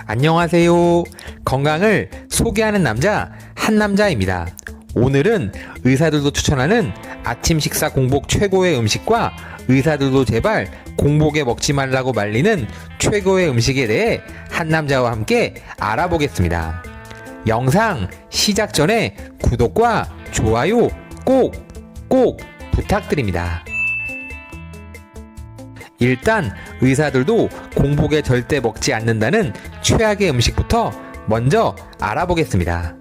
안녕하세요. 건강을 소개하는 남자 한남자입니다. 오늘은 의사들도 추천하는 아침 식사 공복 최고의 음식과 의사들도 제발 공복에 먹지 말라고 말리는 최고의 음식에 대해 한남자와 함께 알아보겠습니다. 영상 시작 전에 구독과 좋아요 꼭 부탁드립니다. 일단 의사들도 공복에 절대 먹지 않는다는 최악의 음식부터 먼저 알아보겠습니다.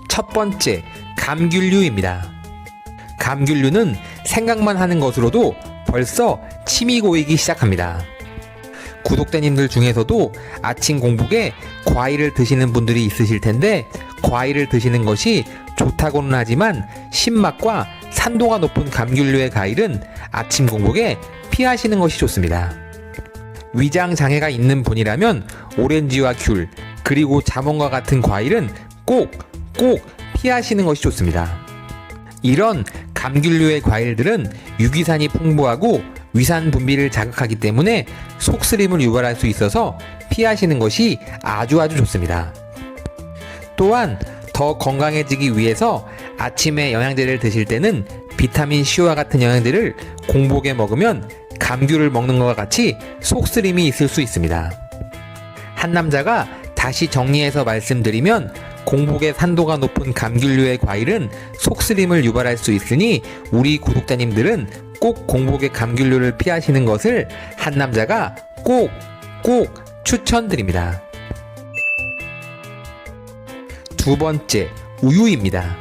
첫 번째, 감귤류입니다. 감귤류는 생각만 하는 것으로도 벌써 침이 고이기 시작합니다. 구독자님들 중에서도 아침 공복에 과일을 드시는 분들이 있으실 텐데, 과일을 드시는 것이 좋다고는 하지만 신맛과 산도가 높은 감귤류의 과일은 아침 공복에 피하시는 것이 좋습니다. 위장 장애가 있는 분이라면 오렌지와 귤, 그리고 자몽과 같은 과일은 꼭 피하시는 것이 좋습니다. 이런 감귤류의 과일들은 유기산이 풍부하고 위산 분비를 자극하기 때문에 속쓰림을 유발할 수 있어서 피하시는 것이 아주 좋습니다. 또한 더 건강해지기 위해서 아침에 영양제를 드실 때는 비타민 C와 같은 영양제를 공복에 먹으면 감귤을 먹는 것과 같이 속쓰림이 있을 수 있습니다. 한남자가 다시 정리해서 말씀드리면, 공복에 산도가 높은 감귤류의 과일은 속쓰림을 유발할 수 있으니 우리 구독자님들은 꼭 공복에 감귤류를 피하시는 것을 한남자가 꼭 추천드립니다. 두 번째, 우유입니다.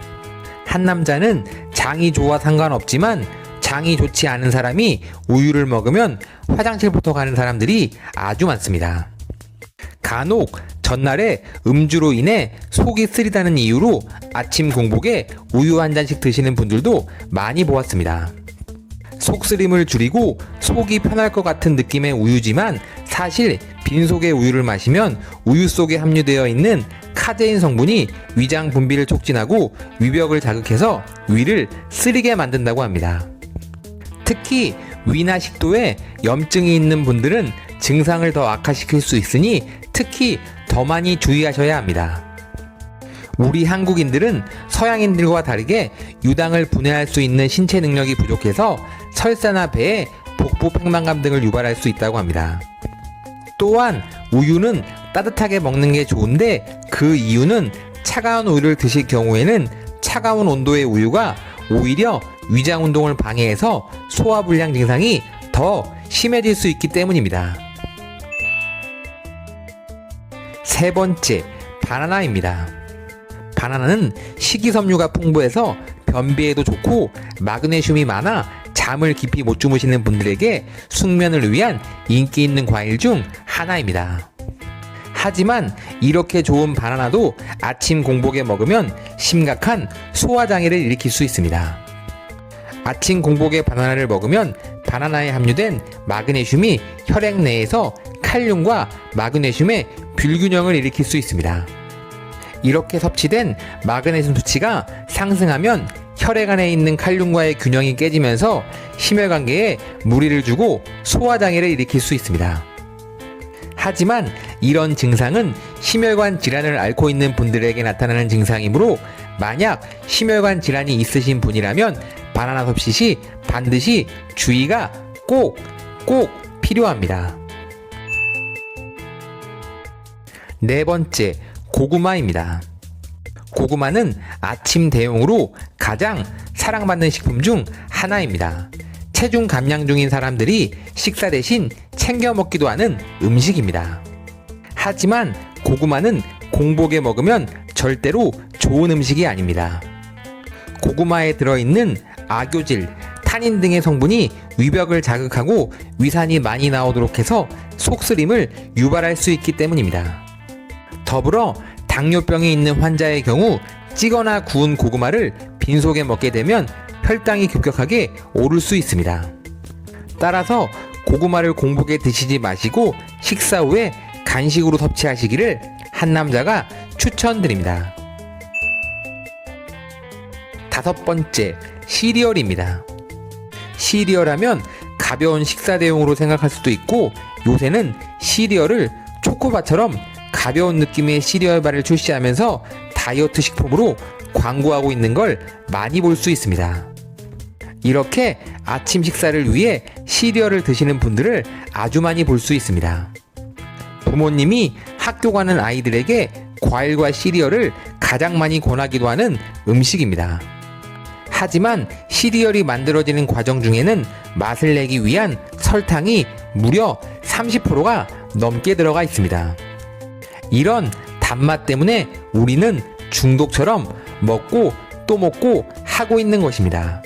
한남자는 장이 좋아 상관없지만 장이 좋지 않은 사람이 우유를 먹으면 화장실부터 가는 사람들이 아주 많습니다. 간혹 전날에 음주로 인해 속이 쓰리다는 이유로 아침 공복에 우유 한 잔씩 드시는 분들도 많이 보았습니다. 속쓰림을 줄이고 속이 편할 것 같은 느낌의 우유지만 사실 빈속의 우유를 마시면 우유 속에 함유되어 있는 카제인 성분이 위장 분비를 촉진하고 위벽을 자극해서 위를 쓰리게 만든다고 합니다. 특히 위나 식도에 염증이 있는 분들은 증상을 더 악화시킬 수 있으니 특히 더 많이 주의하셔야 합니다. 우리 한국인들은 서양인들과 다르게 유당을 분해할 수 있는 신체 능력이 부족해서 설사나 배에 복부 팽만감 등을 유발할 수 있다고 합니다. 또한 우유는 따뜻하게 먹는 게 좋은데, 그 이유는 차가운 우유를 드실 경우에는 차가운 온도의 우유가 오히려 위장 운동을 방해해서 소화불량 증상이 더 심해질 수 있기 때문입니다. 세 번째, 바나나입니다. 바나나는 식이섬유가 풍부해서 변비에도 좋고 마그네슘이 많아 잠을 깊이 못 주무시는 분들에게 숙면을 위한 인기 있는 과일 중 하나입니다. 하지만 이렇게 좋은 바나나도 아침 공복에 먹으면 심각한 소화장애를 일으킬 수 있습니다. 아침 공복에 바나나를 먹으면 바나나에 함유된 마그네슘이 혈액 내에서 칼륨과 마그네슘의 불균형을 일으킬 수 있습니다. 이렇게 섭취된 마그네슘 수치가 상승하면 혈액 안에 있는 칼륨과의 균형이 깨지면서 심혈관계에 무리를 주고 소화장애를 일으킬 수 있습니다. 하지만 이런 증상은 심혈관 질환을 앓고 있는 분들에게 나타나는 증상이므로, 만약 심혈관 질환이 있으신 분이라면 바나나 섭취 시 반드시 주의가 꼭 필요합니다. 네 번째, 고구마입니다. 고구마는 아침 대용으로 가장 사랑받는 식품 중 하나입니다. 체중 감량 중인 사람들이 식사 대신 챙겨 먹기도 하는 음식입니다. 하지만 고구마는 공복에 먹으면 절대로 좋은 음식이 아닙니다. 고구마에 들어있는 아교질, 타닌 등의 성분이 위벽을 자극하고 위산이 많이 나오도록 해서 속쓰림을 유발할 수 있기 때문입니다. 더불어 당뇨병이 있는 환자의 경우 찌거나 구운 고구마를 빈속에 먹게 되면 혈당이 급격하게 오를 수 있습니다. 따라서 고구마를 공복에 드시지 마시고 식사 후에 간식으로 섭취하시기를 한남자가 추천드립니다. 다섯 번째, 시리얼입니다. 시리얼하면 가벼운 식사 대용으로 생각할 수도 있고, 요새는 시리얼을 초코바처럼 가벼운 느낌의 시리얼바를 출시하면서 다이어트 식품으로 광고하고 있는 걸 많이 볼 수 있습니다. 이렇게 아침 식사를 위해 시리얼을 드시는 분들을 아주 많이 볼 수 있습니다. 부모님이 학교 가는 아이들에게 과일과 시리얼을 가장 많이 권하기도 하는 음식입니다. 하지만 시리얼이 만들어지는 과정 중에는 맛을 내기 위한 설탕이 무려 30%가 넘게 들어가 있습니다. 이런 단맛 때문에 우리는 중독처럼 먹고 또 먹고 하고 있는 것입니다.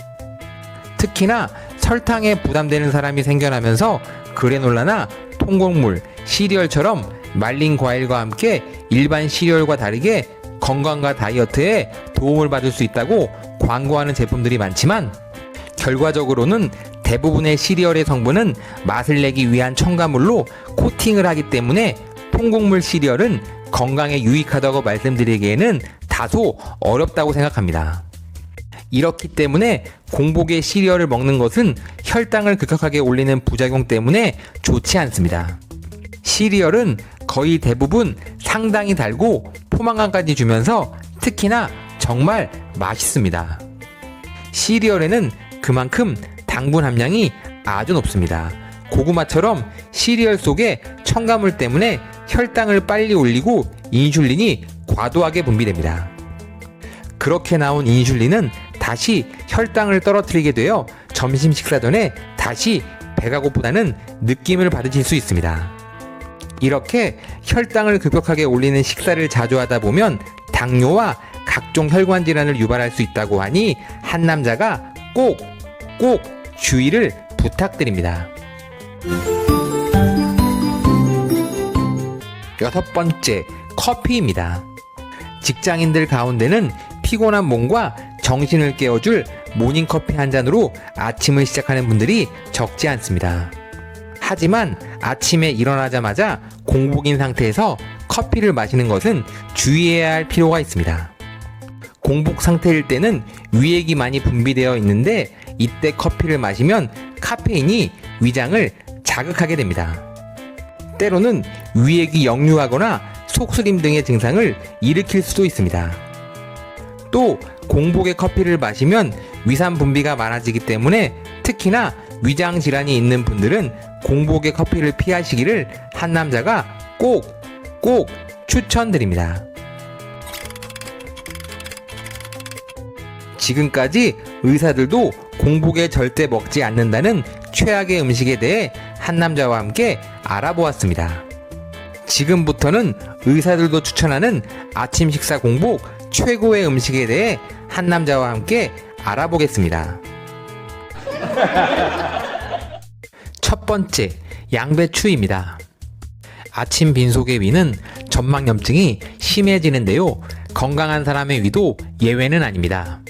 특히나 설탕에 부담되는 사람이 생겨나면서 그래놀라나 통곡물, 시리얼처럼 말린 과일과 함께 일반 시리얼과 다르게 건강과 다이어트에 도움을 받을 수 있다고 광고하는 제품들이 많지만, 결과적으로는 대부분의 시리얼의 성분은 맛을 내기 위한 첨가물로 코팅을 하기 때문에 통곡물 시리얼은 건강에 유익하다고 말씀드리기에는 다소 어렵다고 생각합니다. 이렇기 때문에 공복에 시리얼을 먹는 것은 혈당을 급격하게 올리는 부작용 때문에 좋지 않습니다. 시리얼은 거의 대부분 상당히 달고 포만감까지 주면서 특히나 정말 맛있습니다. 시리얼에는 그만큼 당분 함량이 아주 높습니다. 고구마처럼 시리얼 속에 첨가물 때문에 혈당을 빨리 올리고 인슐린이 과도하게 분비됩니다. 그렇게 나온 인슐린은 다시 혈당을 떨어뜨리게 되어 점심 식사 전에 다시 배가 고프다는 느낌을 받으실 수 있습니다. 이렇게 혈당을 급격하게 올리는 식사를 자주 하다 보면 당뇨와 각종 혈관 질환을 유발할 수 있다고 하니 한 남자가 꼭 주의를 부탁드립니다. 6번째, 커피입니다. 직장인들 가운데는 피곤한 몸과 정신을 깨워줄 모닝커피 한 잔으로 아침을 시작하는 분들이 적지 않습니다. 하지만 아침에 일어나자마자 공복인 상태에서 커피를 마시는 것은 주의해야 할 필요가 있습니다. 공복 상태일 때는 위액이 많이 분비되어 있는데 이때 커피를 마시면 카페인이 위장을 자극하게 됩니다. 때로는 위액이 역류하거나 속쓰림 등의 증상을 일으킬 수도 있습니다. 또 공복에 커피를 마시면 위산 분비가 많아지기 때문에 특히나 위장 질환이 있는 분들은 공복에 커피를 피하시기를 한 남자가 꼭 추천드립니다. 지금까지 의사들도 공복에 절대 먹지 않는다는 최악의 음식에 대해 한 남자와 함께 알아보았습니다. 지금부터는 의사들도 추천하는 아침 식사 공복 최고의 음식에 대해 한 남자와 함께 알아보겠습니다. 첫 번째, 양배추입니다. 아침 빈속의 위는 점막염증이 심해지는데요. 건강한 사람의 위도 예외는 아닙니다.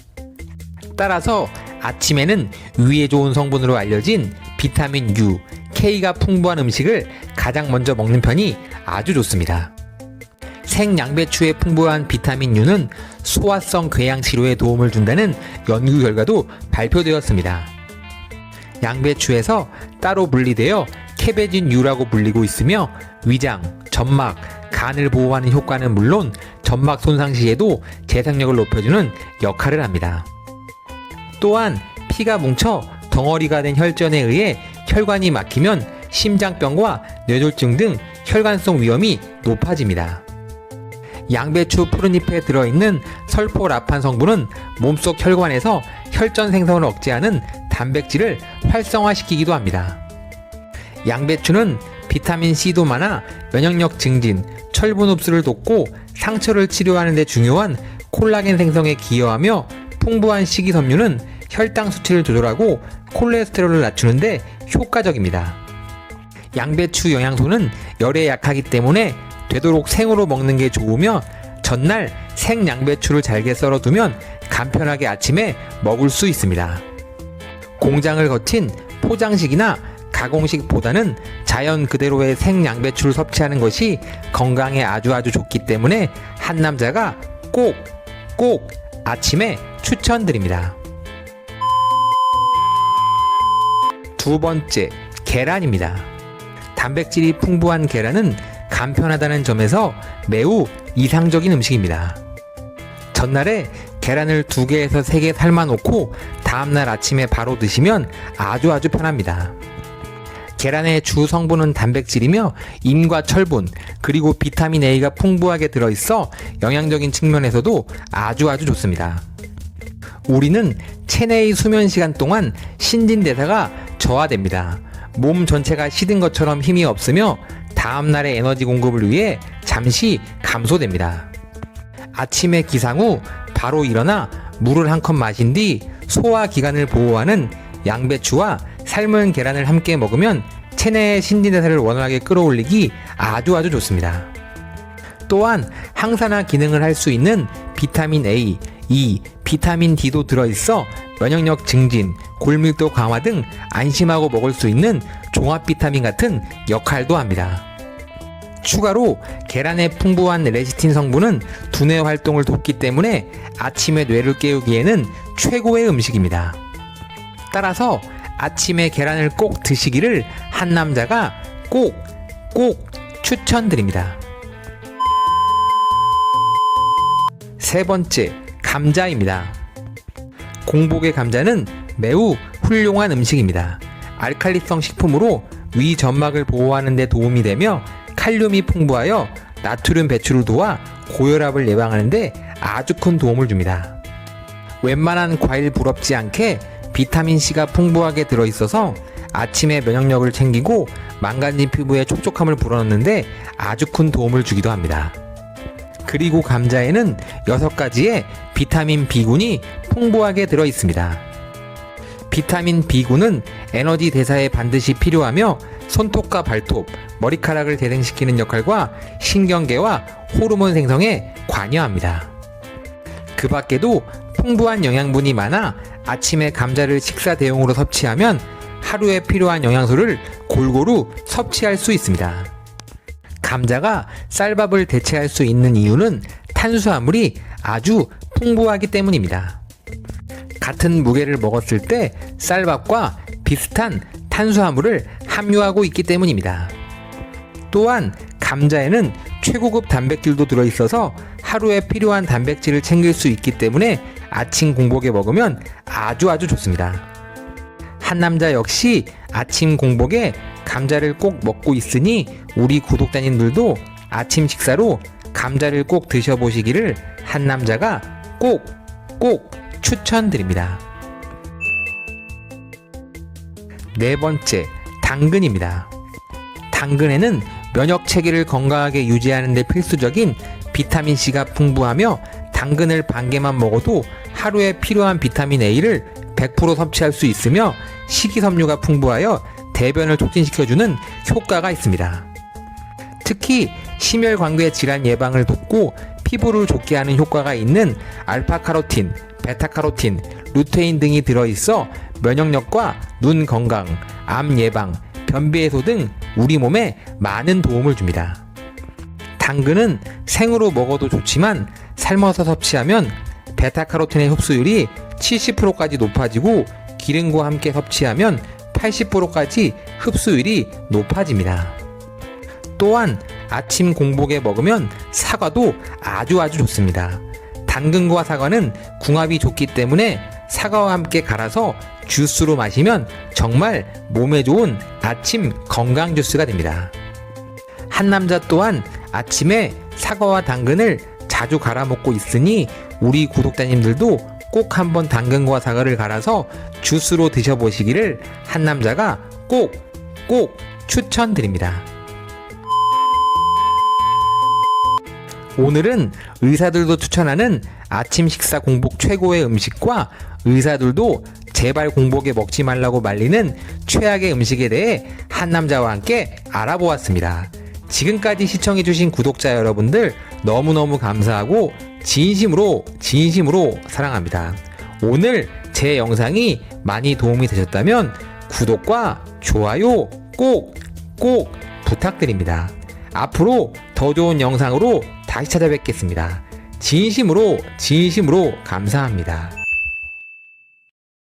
따라서 아침에는 위에 좋은 성분으로 알려진 비타민 U, K가 풍부한 음식을 가장 먼저 먹는 편이 아주 좋습니다. 생양배추에 풍부한 비타민 U는 소화성 궤양 치료에 도움을 준다는 연구 결과도 발표되었습니다. 양배추에서 따로 분리되어 캐베진 U라고 불리고 있으며 위장, 점막, 간을 보호하는 효과는 물론 점막 손상 시에도 재생력을 높여주는 역할을 합니다. 또한 피가 뭉쳐 덩어리가 된 혈전에 의해 혈관이 막히면 심장병과 뇌졸중 등 혈관성 위험이 높아집니다. 양배추 푸른잎에 들어있는 설포라판 성분은 몸속 혈관에서 혈전 생성을 억제하는 단백질을 활성화시키기도 합니다. 양배추는 비타민C도 많아 면역력 증진, 철분 흡수를 돕고 상처를 치료하는 데 중요한 콜라겐 생성에 기여하며 풍부한 식이섬유는 혈당 수치를 조절하고 콜레스테롤을 낮추는 데 효과적입니다. 양배추 영양소는 열에 약하기 때문에 되도록 생으로 먹는 게 좋으며 전날 생양배추를 잘게 썰어두면 간편하게 아침에 먹을 수 있습니다. 공장을 거친 포장식이나 가공식보다는 자연 그대로의 생양배추를 섭취하는 것이 건강에 아주 좋기 때문에 한 남자가 꼭 아침에 추천드립니다. 두 번째, 계란입니다. 단백질이 풍부한 계란은 간편하다는 점에서 매우 이상적인 음식입니다. 전날에 계란을 2개에서 3개 삶아 놓고 다음날 아침에 바로 드시면 아주 편합니다. 계란의 주 성분은 단백질이며 인과 철분 그리고 비타민 A가 풍부하게 들어있어 영양적인 측면에서도 아주 좋습니다. 우리는 체내의 수면 시간 동안 신진대사가 저하됩니다. 몸 전체가 시든 것처럼 힘이 없으며 다음날의 에너지 공급을 위해 잠시 감소됩니다. 아침에 기상 후 바로 일어나 물을 한 컵 마신 뒤 소화기관을 보호하는 양배추와 삶은 계란을 함께 먹으면 체내의 신진대사를 원활하게 끌어올리기 아주 좋습니다. 또한 항산화 기능을 할 수 있는 비타민 A, E, 비타민 D도 들어있어 면역력 증진, 골밀도 강화 등 안심하고 먹을 수 있는 종합 비타민 같은 역할도 합니다. 추가로 계란의 풍부한 레시틴 성분은 두뇌 활동을 돕기 때문에 아침에 뇌를 깨우기에는 최고의 음식입니다. 따라서 아침에 계란을 꼭 드시기를 한남자가 꼭 추천드립니다. 세 번째, 감자입니다. 공복의 감자는 매우 훌륭한 음식입니다. 알칼리성 식품으로 위 점막을 보호하는 데 도움이 되며 칼륨이 풍부하여 나트륨 배출을 도와 고혈압을 예방하는 데 아주 큰 도움을 줍니다. 웬만한 과일 부럽지 않게 비타민C가 풍부하게 들어있어서 아침에 면역력을 챙기고 망가진 피부에 촉촉함을 불어넣는데 아주 큰 도움을 주기도 합니다. 그리고 감자에는 6가지의 비타민 B군이 풍부하게 들어있습니다. 비타민 B군은 에너지 대사에 반드시 필요하며 손톱과 발톱, 머리카락을 재생시키는 역할과 신경계와 호르몬 생성에 관여합니다. 그 밖에도 풍부한 영양분이 많아 아침에 감자를 식사 대용으로 섭취하면 하루에 필요한 영양소를 골고루 섭취할 수 있습니다. 감자가 쌀밥을 대체할 수 있는 이유는 탄수화물이 아주 풍부하기 때문입니다. 같은 무게를 먹었을 때 쌀밥과 비슷한 탄수화물을 함유하고 있기 때문입니다. 또한 감자에는 최고급 단백질도 들어있어서 하루에 필요한 단백질을 챙길 수 있기 때문에 아침 공복에 먹으면 아주 좋습니다. 한남자 역시 아침 공복에 감자를 꼭 먹고 있으니 우리 구독자님들도 아침 식사로 감자를 꼭 드셔보시기를 한남자가 꼭 추천드립니다. 네 번째, 당근입니다. 당근에는 면역 체계를 건강하게 유지하는 데 필수적인 비타민C가 풍부하며 당근을 반 개만 먹어도 하루에 필요한 비타민 A를 100% 섭취할 수 있으며 식이섬유가 풍부하여 대변을 촉진시켜주는 효과가 있습니다. 특히 심혈관계 질환 예방을 돕고 피부를 좋게 하는 효과가 있는 알파카로틴, 베타카로틴, 루테인 등이 들어있어 면역력과 눈 건강, 암 예방, 변비 해소 등 우리 몸에 많은 도움을 줍니다. 당근은 생으로 먹어도 좋지만 삶아서 섭취하면 베타카로틴의 흡수율이 70%까지 높아지고 기름과 함께 섭취하면 80%까지 흡수율이 높아집니다. 또한 아침 공복에 먹으면 사과도 아주 좋습니다. 당근과 사과는 궁합이 좋기 때문에 사과와 함께 갈아서 주스로 마시면 정말 몸에 좋은 아침 건강 주스가 됩니다. 한남자 또한 아침에 사과와 당근을 자주 갈아 먹고 있으니 우리 구독자님들도 꼭 한번 당근과 사과를 갈아서 주스로 드셔보시기를 한남자가 꼭 추천드립니다. 오늘은 의사들도 추천하는 아침 식사 공복 최고의 음식과 의사들도 제발 공복에 먹지 말라고 말리는 최악의 음식에 대해 한남자와 함께 알아보았습니다. 지금까지 시청해주신 구독자 여러분들 너무너무 감사하고 진심으로 사랑합니다. 오늘 제 영상이 많이 도움이 되셨다면 구독과 좋아요 꼭 부탁드립니다. 앞으로 더 좋은 영상으로 다시 찾아뵙겠습니다. 진심으로 감사합니다.